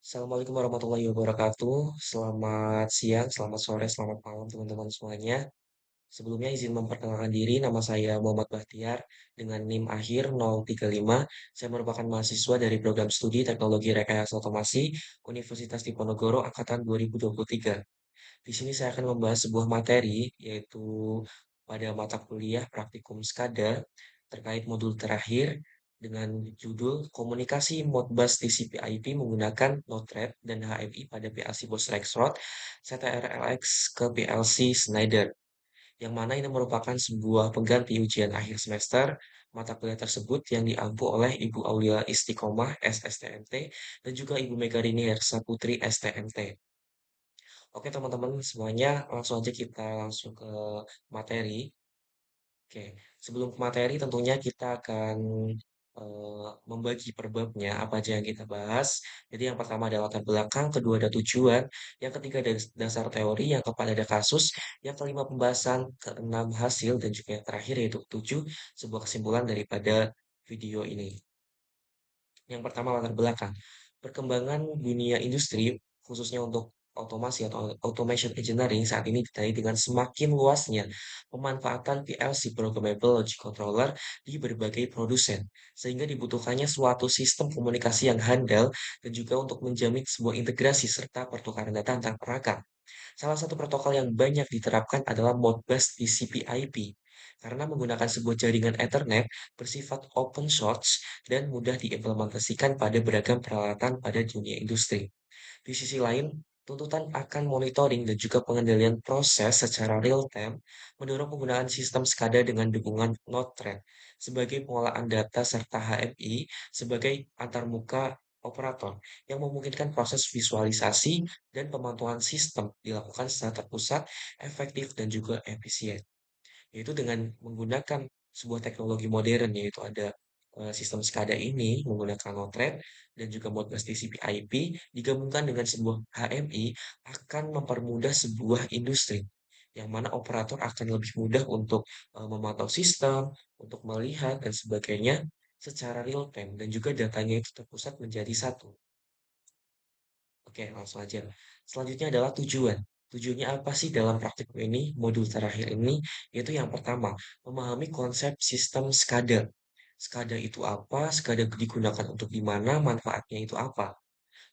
Assalamualaikum warahmatullahi wabarakatuh. Selamat siang, selamat sore, selamat malam teman-teman semuanya. Sebelumnya izin memperkenalkan diri, nama saya Muhammad Bahtiar dengan NIM akhir 035. Saya merupakan mahasiswa dari program studi Teknologi Rekayasa Otomasi Universitas Diponegoro angkatan 2023. Di sini saya akan membahas sebuah materi yaitu pada mata kuliah praktikum SKADA terkait modul terakhir dengan judul Komunikasi Modbus TCP/IP menggunakan Node-RED dan HMI pada PLC Bus Rexroth CTRLX ke PLC Schneider, yang mana ini merupakan sebuah pengganti ujian akhir semester mata kuliah tersebut yang diampu oleh Ibu Aulia Istiqomah SSTMT dan juga Ibu Megarini Hersa Putri STMT. Oke teman-teman semuanya, langsung aja kita langsung ke materi. Oke, sebelum ke materi tentunya kita akan membagi per babnya apa aja yang kita bahas. Jadi yang pertama adalah latar belakang, kedua ada tujuan, yang ketiga ada dasar teori, yang keempat ada kasus, yang kelima pembahasan, keenam hasil, dan juga yang terakhir yaitu ketujuh sebuah kesimpulan daripada video ini. Yang pertama latar belakang. Perkembangan dunia industri, khususnya untuk otomasi atau automation engineering saat ini ditandai dengan semakin luasnya pemanfaatan PLC Programmable Logic Controller di berbagai produsen, sehingga dibutuhkannya suatu sistem komunikasi yang handal dan juga untuk menjamin sebuah integrasi serta pertukaran data antar perangkat. Salah satu protokol yang banyak diterapkan adalah Modbus TCP/IP, karena menggunakan sebuah jaringan Ethernet bersifat open source dan mudah diimplementasikan pada beragam peralatan pada dunia industri. Di sisi lain, tuntutan akan monitoring dan juga pengendalian proses secara real-time mendorong penggunaan sistem SCADA dengan dukungan Node-RED sebagai pengolahan data serta HMI sebagai antarmuka operator yang memungkinkan proses visualisasi dan pemantauan sistem dilakukan secara terpusat, efektif, dan juga efisien, yaitu dengan menggunakan sebuah teknologi modern, yaitu ada sistem SCADA ini menggunakan Node-RED dan juga Modbus TCP/IP digabungkan dengan sebuah HMI akan mempermudah sebuah industri yang mana operator akan lebih mudah untuk memantau sistem, untuk melihat dan sebagainya secara real time dan juga datanya itu terpusat menjadi satu. Oke, langsung aja. Selanjutnya adalah tujuan. Tujuannya apa sih dalam praktikum ini, modul terakhir ini? Yaitu yang pertama, memahami konsep sistem SCADA. SCADA itu apa? SCADA digunakan untuk di mana? Manfaatnya itu apa?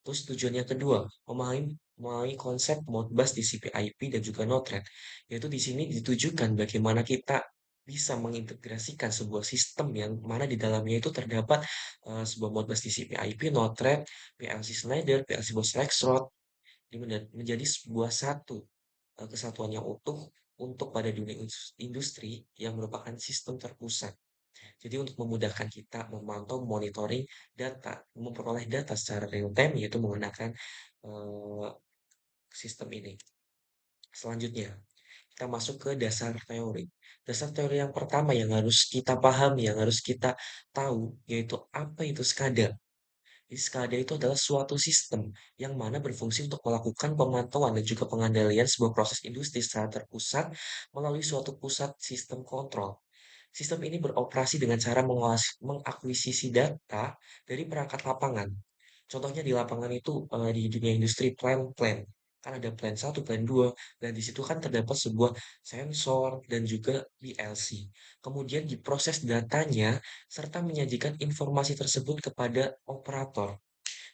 Terus tujuan yang kedua, memahami konsep Modbus TCP/IP dan juga Node-RED. Yaitu di sini ditujukan bagaimana kita bisa mengintegrasikan sebuah sistem yang mana di dalamnya itu terdapat sebuah Modbus TCP/IP, Node-RED, PLC Schneider, PLC Bus Rexroth, menjadi sebuah satu kesatuan yang utuh untuk pada dunia industri yang merupakan sistem terpusat. Jadi untuk memudahkan kita memantau, monitoring data, memperoleh data secara real time yaitu menggunakan eh, sistem ini. Selanjutnya, kita masuk ke dasar teori. Dasar teori yang pertama yang harus kita pahami, yang harus kita tahu, yaitu apa itu SCADA. Jadi SCADA itu adalah suatu sistem yang mana berfungsi untuk melakukan pemantauan dan juga pengendalian sebuah proses industri secara terpusat melalui suatu pusat sistem kontrol. Sistem ini beroperasi dengan cara mengakuisisi data dari perangkat lapangan. Contohnya di lapangan itu di dunia industri plan. Kan ada plan satu, plan 2, dan di situ kan terdapat sebuah sensor dan juga PLC. Kemudian diproses datanya serta menyajikan informasi tersebut kepada operator.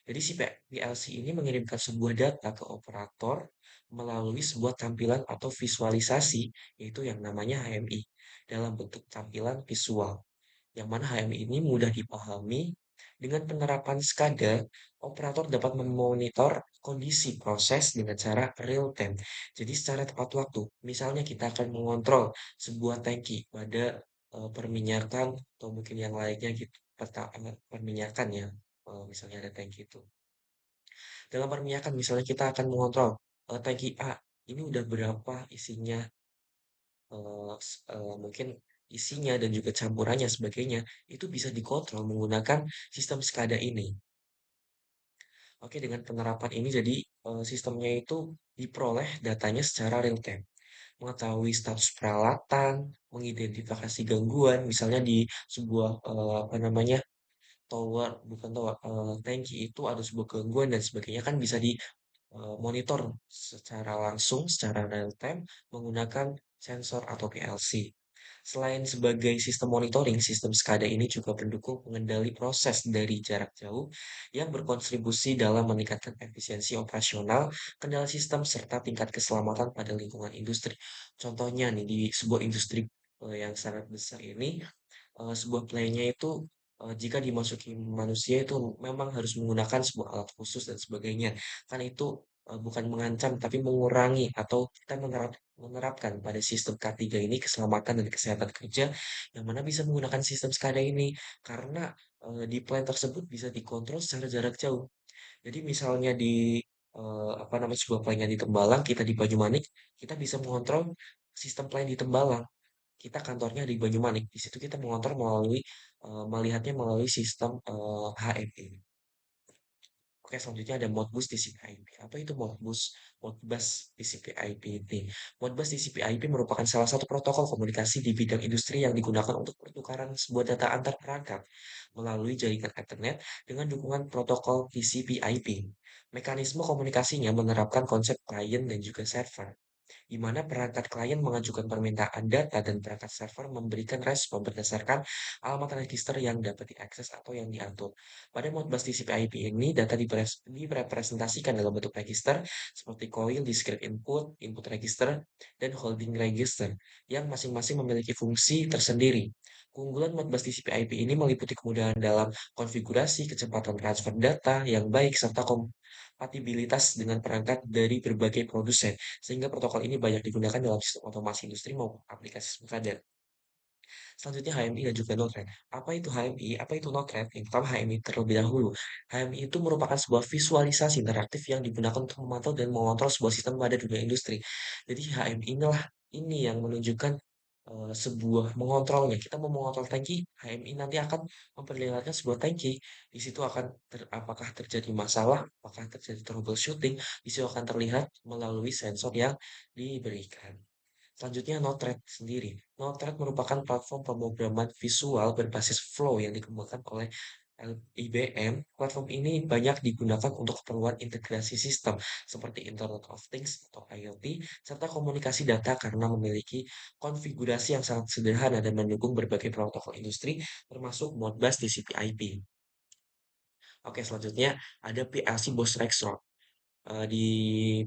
Jadi si PLC ini mengirimkan sebuah data ke operator melalui sebuah tampilan atau visualisasi, yaitu yang namanya HMI, dalam bentuk tampilan visual. Yang mana HMI ini mudah dipahami. Dengan penerapan SCADA, operator dapat memonitor kondisi proses dengan cara real time. Jadi secara tepat waktu. Misalnya kita akan mengontrol sebuah tangki pada perminyakan atau mungkin yang lainnya gitu. Perminyakan ya, misalnya ada tangki itu. Dalam perminyakan misalnya kita akan mengontrol tangki A ini udah berapa isinya, mungkin isinya dan juga campurannya sebagainya itu bisa dikontrol menggunakan sistem SCADA ini. Oke, dengan penerapan ini jadi sistemnya itu diperoleh datanya secara real time, mengetahui status peralatan, mengidentifikasi gangguan, misalnya di sebuah apa namanya bukan tower, tangki itu ada sebuah gangguan dan sebagainya kan bisa di monitor secara langsung, secara real time menggunakan sensor atau PLC. Selain sebagai sistem monitoring, sistem SCADA ini juga mendukung pengendali proses dari jarak jauh yang berkontribusi dalam meningkatkan efisiensi operasional, kendali sistem, serta tingkat keselamatan pada lingkungan industri. Contohnya nih, di sebuah industri yang sangat besar ini, sebuah playnya itu jika dimasuki manusia itu memang harus menggunakan sebuah alat khusus dan sebagainya. Kan itu bukan mengancam tapi mengurangi atau kita menerapkan pada sistem K3 ini keselamatan dan kesehatan kerja yang mana bisa menggunakan sistem SCADA ini karena di plant tersebut bisa dikontrol secara jarak jauh. Jadi misalnya di apa namanya sebuah plant yang di Tembalang, kita di Banyumanik, kita bisa mengontrol sistem plant di Tembalang, kita kantornya di Banyumanik. Di situ kita mengontrol melalui melihatnya melalui sistem HMI. Oke, selanjutnya ada Modbus TCP/IP. Apa itu Modbus? Modbus TCP/IP ini. Modbus TCP/IP merupakan salah satu protokol komunikasi di bidang industri yang digunakan untuk pertukaran sebuah data antar perangkat melalui jaringan Ethernet dengan dukungan protokol TCP/IP. Mekanisme komunikasinya menerapkan konsep klien dan juga server, di mana perangkat klien mengajukan permintaan data dan perangkat server memberikan respon berdasarkan alamat register yang dapat diakses atau yang diatur. Pada Modbus TCP/IP ini, data direpresentasikan dalam bentuk register seperti coil, discrete input, input register, dan holding register yang masing-masing memiliki fungsi tersendiri. Keunggulan Modbus TCP/IP ini meliputi kemudahan dalam konfigurasi, kecepatan transfer data yang baik, serta kompatibilitas dengan perangkat dari berbagai produsen, sehingga protokol ini banyak digunakan dalam sistem otomasi industri maupun aplikasi standar. Selanjutnya HMI dan juga Node-RED. Apa itu HMI? Apa itu Node-RED? Yang pertama HMI terlebih dahulu. HMI itu merupakan sebuah visualisasi interaktif yang digunakan untuk memantau dan mengontrol sebuah sistem pada dunia industri. Jadi HMI inilah ini yang menunjukkan sebuah mengontrolnya. Kita mau mengontrol tangki, HMI nanti akan memperlihatkan sebuah tangki. Di situ akan apakah terjadi masalah, apakah terjadi troubleshooting, di situ akan terlihat melalui sensor yang diberikan. Selanjutnya Node-RED sendiri. Node-RED merupakan platform pemrograman visual berbasis flow yang dikembangkan oleh IBM. Platform ini banyak digunakan untuk keperluan integrasi sistem seperti Internet of Things atau IoT, serta komunikasi data karena memiliki konfigurasi yang sangat sederhana dan mendukung berbagai protokol industri termasuk Modbus TCP/IP. Oke, selanjutnya ada PLC Bus Rexroth. Di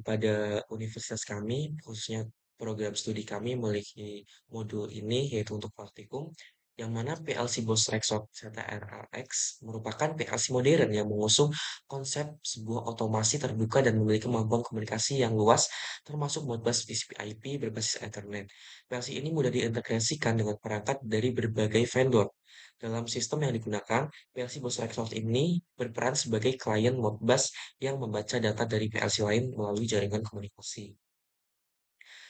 pada universitas kami, khususnya program studi kami memiliki modul ini yaitu untuk praktikum, yang mana PLC Bus Rexroth ZRRX merupakan PLC modern yang mengusung konsep sebuah otomasi terbuka dan memiliki kemampuan komunikasi yang luas, termasuk Modbus TCP/IP berbasis Ethernet. PLC ini mudah diintegrasikan dengan perangkat dari berbagai vendor. Dalam sistem yang digunakan, PLC Bus Rexroth ini berperan sebagai klien Modbus yang membaca data dari PLC lain melalui jaringan komunikasi.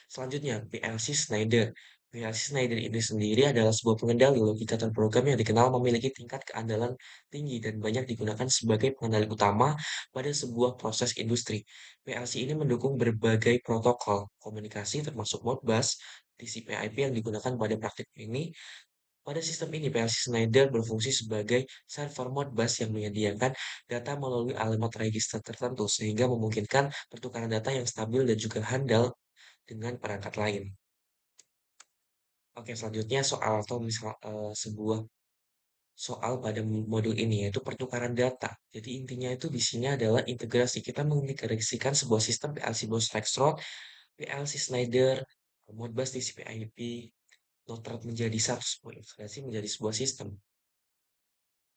Selanjutnya, PLC Schneider. PLC Schneider ini sendiri adalah sebuah pengendali logika terprogram yang dikenal memiliki tingkat keandalan tinggi dan banyak digunakan sebagai pengendali utama pada sebuah proses industri. PLC ini mendukung berbagai protokol komunikasi termasuk Modbus, TCP/IP yang digunakan pada praktik ini. Pada sistem ini, PLC Schneider berfungsi sebagai server Modbus yang menyediakan data melalui alamat register tertentu, sehingga memungkinkan pertukaran data yang stabil dan juga handal dengan perangkat lain. Oke, selanjutnya soal atau misal sebuah soal pada modul ini yaitu pertukaran data. Jadi intinya itu di sini adalah integrasi. Kita mengintegrasikan sebuah sistem PLC Bus Rexroth, PLC Schneider, Modbus TCP/IP, Node-RED menjadi satu sebuah integrasi menjadi sebuah sistem.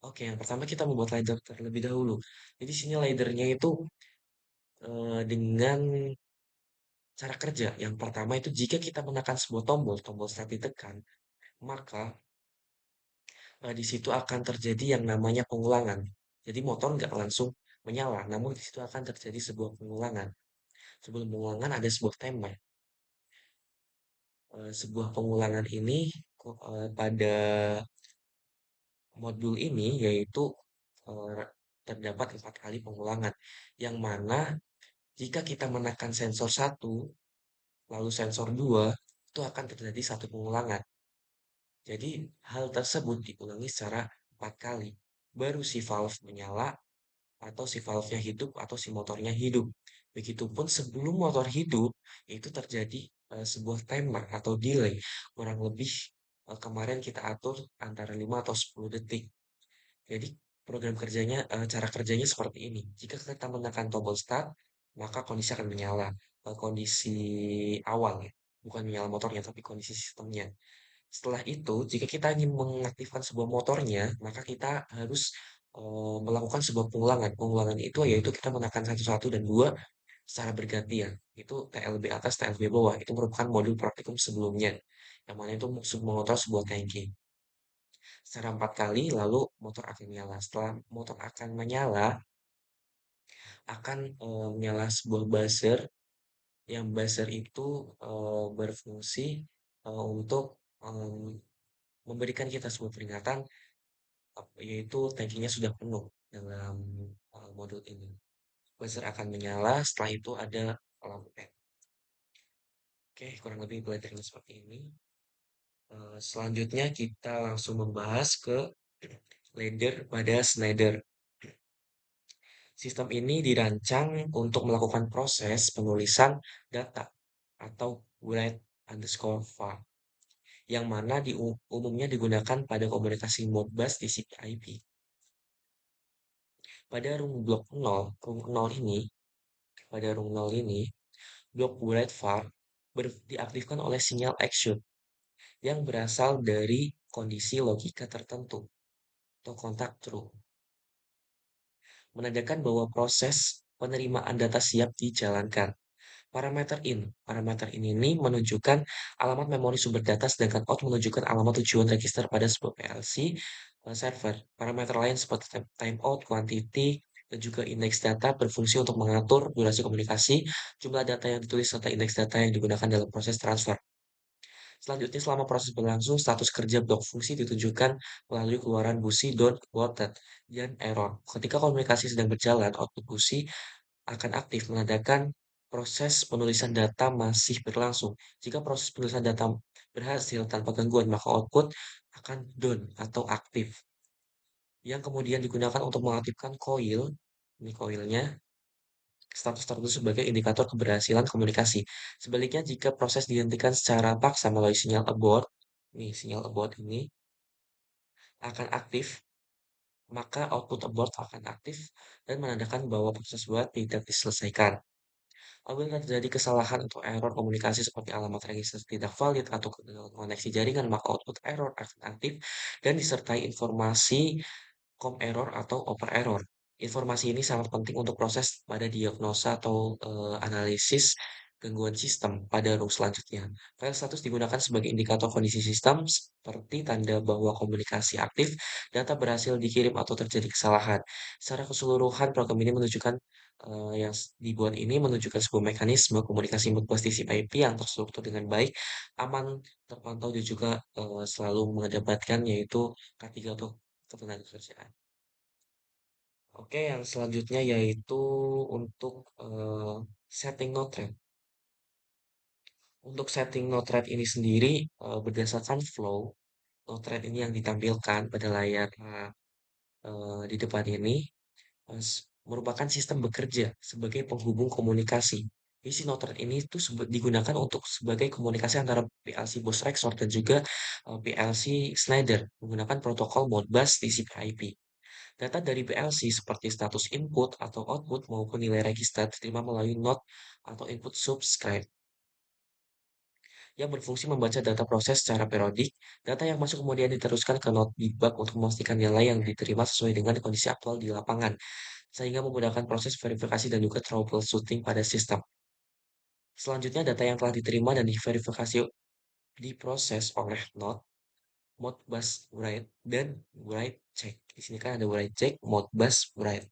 Oke, yang pertama kita membuat ladder terlebih dahulu. Jadi sini laddernya itu dengan cara kerja. Yang pertama itu jika kita menekan sebuah tombol, tombol start ditekan, maka di situ akan terjadi yang namanya pengulangan. Jadi motor nggak langsung menyala, namun di situ akan terjadi sebuah pengulangan. Sebelum pengulangan ada sebuah timer. Sebuah pengulangan ini pada modul ini yaitu eh, terdapat 4 kali pengulangan, yang mana jika kita menekan sensor satu, lalu sensor 2, itu akan terjadi satu pengulangan. Jadi, hal tersebut diulangi secara 4 kali. baru si valve menyala atau si valve-nya hidup atau si motornya hidup. Begitupun sebelum motor hidup, itu terjadi sebuah timer atau delay. Kurang lebih kemarin kita atur antara 5 atau 10 detik. Jadi program kerjanya, cara kerjanya seperti ini. Jika kita menekan tombol start, maka kondisi akan menyala. Kondisi awal ya, bukan menyala motornya, tapi kondisi sistemnya. Setelah itu, jika kita ingin mengaktifkan sebuah motornya, maka kita harus melakukan sebuah pengulangan. Pengulangan itu yaitu kita menekan satu satu dan 2 secara bergantian. Itu TLB atas, TLB bawah. Itu merupakan modul praktikum sebelumnya. Yang mana itu mengontrol sebuah tangki. Secara 4 kali, lalu motor akan menyala. Setelah motor akan menyala, akan menyala sebuah buzzer. Yang buzzer itu berfungsi untuk memberikan kita sebuah peringatan yaitu tangkinya sudah penuh dalam modul ini. Buzzer akan menyala, setelah itu ada lampu LED. Oke, kurang lebih pelajarannya seperti ini. Selanjutnya kita langsung membahas ke ladder pada Schneider. Sistem ini dirancang untuk melakukan proses penulisan data atau write underscore var, yang mana umumnya digunakan pada komunikasi Modbus TCP/IP. Pada rung 0 ini, blok write var diaktifkan oleh sinyal action yang berasal dari kondisi logika tertentu atau kontak true, menandakan bahwa proses penerimaan data siap dijalankan. Parameter in ini menunjukkan alamat memori sumber data, sedangkan out menunjukkan alamat tujuan register pada sebuah PLC server. Parameter lain seperti timeout, quantity, dan juga index data berfungsi untuk mengatur durasi komunikasi, jumlah data yang ditulis, serta indeks data yang digunakan dalam proses transfer. Selanjutnya, selama proses berlangsung, status kerja blok fungsi ditunjukkan melalui keluaran busi dot quoted dan error. Ketika komunikasi sedang berjalan, output busi akan aktif menandakan proses penulisan data masih berlangsung. Jika proses penulisan data berhasil tanpa gangguan, maka output akan down atau aktif, yang kemudian digunakan untuk mengaktifkan coil. Ini coilnya. Status tertentu sebagai indikator keberhasilan komunikasi. Sebaliknya, jika proses dihentikan secara paksa melalui sinyal abort, nih sinyal abort ini akan aktif, maka output abort akan aktif dan menandakan bahwa proses buat tidak diselesaikan. Apabila terjadi kesalahan atau error komunikasi seperti alamat register tidak valid atau koneksi jaringan, maka output error akan aktif dan disertai informasi error atau oper error. Informasi ini sangat penting untuk proses pada diagnosa atau analisis gangguan sistem pada rung selanjutnya. File status digunakan sebagai indikator kondisi sistem seperti tanda bahwa komunikasi aktif, data berhasil dikirim atau terjadi kesalahan. Secara keseluruhan program ini menunjukkan yang dibuat ini menunjukkan sebuah mekanisme komunikasi Modbus TCP/IP yang terstruktur dengan baik, aman, terpantau dan juga selalu mengedepankan yaitu K3 untuk ketenagakerjaan. Oke, yang selanjutnya yaitu untuk setting node thread. Untuk setting node thread ini sendiri berdasarkan flow node thread ini yang ditampilkan pada layar di depan ini merupakan sistem bekerja sebagai penghubung komunikasi. Isi node thread ini itu digunakan untuk sebagai komunikasi antara PLC bus Rexroth dan juga PLC Schneider menggunakan protokol Modbus TCP/IP. Data dari PLC seperti status input atau output maupun nilai register diterima melalui node atau input subscribe yang berfungsi membaca data proses secara periodik. Data yang masuk kemudian diteruskan ke node debug untuk memastikan nilai yang diterima sesuai dengan kondisi aktual di lapangan, sehingga memudahkan proses verifikasi dan juga troubleshooting pada sistem. Selanjutnya, data yang telah diterima dan diverifikasi diproses oleh node Modbus write dan write check. Di sini kan ada write check, Modbus write.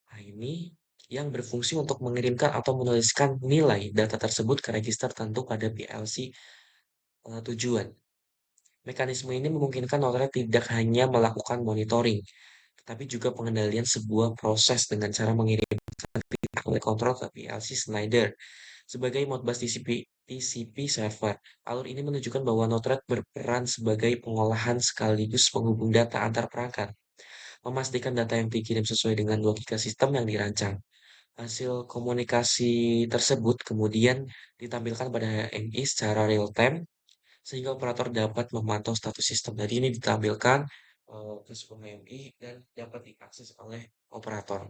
Nah, ini yang berfungsi untuk mengirimkan atau menuliskan nilai data tersebut ke register tertentu pada PLC tujuan. Mekanisme ini memungkinkan node tidak hanya melakukan monitoring, tetapi juga pengendalian sebuah proses dengan cara mengirim kontrol ke PLC Schneider sebagai Modbus TCP server. Alur ini menunjukkan bahwa node berperan sebagai pengolahan sekaligus penghubung data antar perangkat. memastikan data yang dikirim sesuai dengan logika sistem yang dirancang. Hasil komunikasi tersebut kemudian ditampilkan pada HMI secara real time sehingga operator dapat memantau status sistem. Jadi ini ditampilkan ke sebuah HMI dan dapat diakses oleh operator.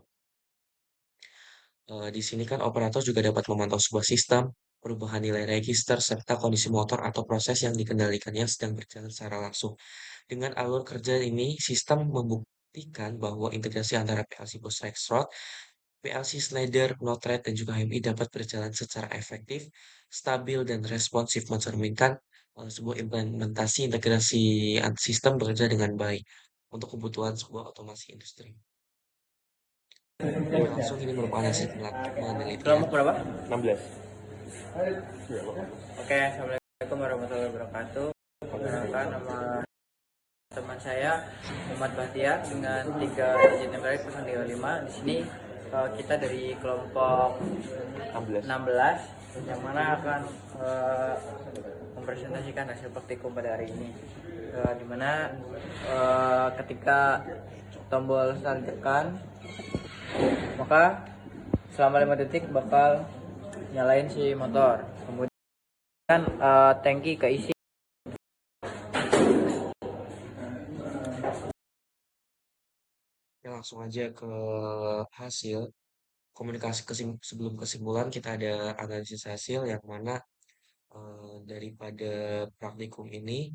Di sini kan operator juga dapat memantau sebuah sistem, perubahan nilai register, serta kondisi motor atau proses yang dikendalikannya sedang berjalan secara langsung. Dengan alur kerja ini, sistem membuktikan bahwa integrasi antara PLC bus Rexroth, PLC Schneider, Node-RED, dan juga HMI dapat berjalan secara efektif, stabil, dan responsif, mencerminkan sebuah implementasi integrasi sistem bekerja dengan baik untuk kebutuhan sebuah otomasi industri. Oke, langsung ini merupakan hasil penelitian. Kelompok berapa? 16. Oke, assalamualaikum warahmatullahi wabarakatuh. Perkenalkan, nama teman saya Muhammad Bahtiar dengan 3 digit yang terakhir 035. Di sini kita dari kelompok 16 yang mana akan mempresentasikan hasil praktikum pada hari ini. Di mana ketika tombol start ditekan, maka selama 5 detik bakal nyalain si motor. Kemudian tangki keisi. Ya, langsung aja ke hasil komunikasi sebelum kesimpulan kita ada analisis hasil yang mana daripada praktikum ini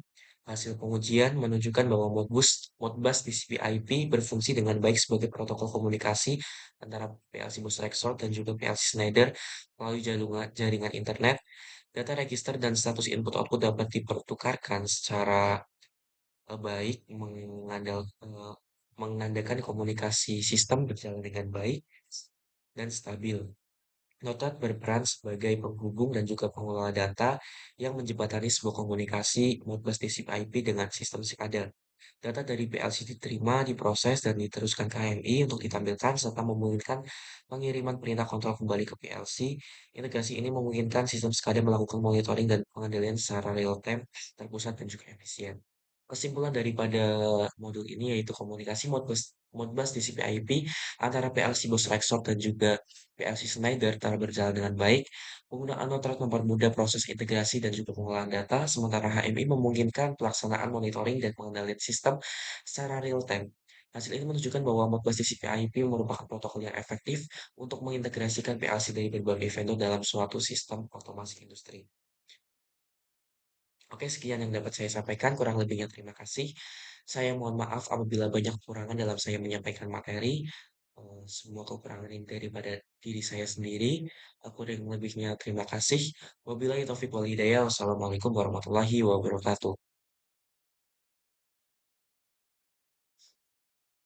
hasil pengujian menunjukkan bahwa Modbus TCP/IP berfungsi dengan baik sebagai protokol komunikasi antara PLC bus Rexroth dan juga PLC Schneider melalui jaringan internet. Data register dan status input output dapat dipertukarkan secara baik menandakan komunikasi sistem berjalan dengan baik dan stabil. Notat berperan sebagai penghubung dan juga pengelola data yang menjembatani sebuah komunikasi Modbus TCP/IP dengan sistem yang ada. Data dari PLC diterima, diproses, dan diteruskan ke HMI untuk ditampilkan serta memungkinkan pengiriman perintah kontrol kembali ke PLC. Integrasi ini memungkinkan sistem SCADA melakukan monitoring dan pengendalian secara real-time, terpusat, dan juga efisien. Kesimpulan daripada modul ini yaitu komunikasi Modbus TCP/IP antara PLC bus Rexroth dan juga PLC Schneider telah berjalan dengan baik. Penggunaan Node-RED mempermudah proses integrasi dan juga pengolahan data, sementara HMI memungkinkan pelaksanaan monitoring dan pengendalian sistem secara real-time. Hasil ini menunjukkan bahwa Modbus TCP/IP merupakan protokol yang efektif untuk mengintegrasikan PLC dari berbagai vendor dalam suatu sistem otomasi industri. Oke, sekian yang dapat saya sampaikan. Kurang lebihnya terima kasih. Saya mohon maaf apabila banyak kekurangan dalam saya menyampaikan materi. Semua kekurangan ini daripada diri saya sendiri. Aku yang lebihnya terima kasih. Wabillahi taufiq wal hidayah. Wassalamualaikum warahmatullahi wabarakatuh.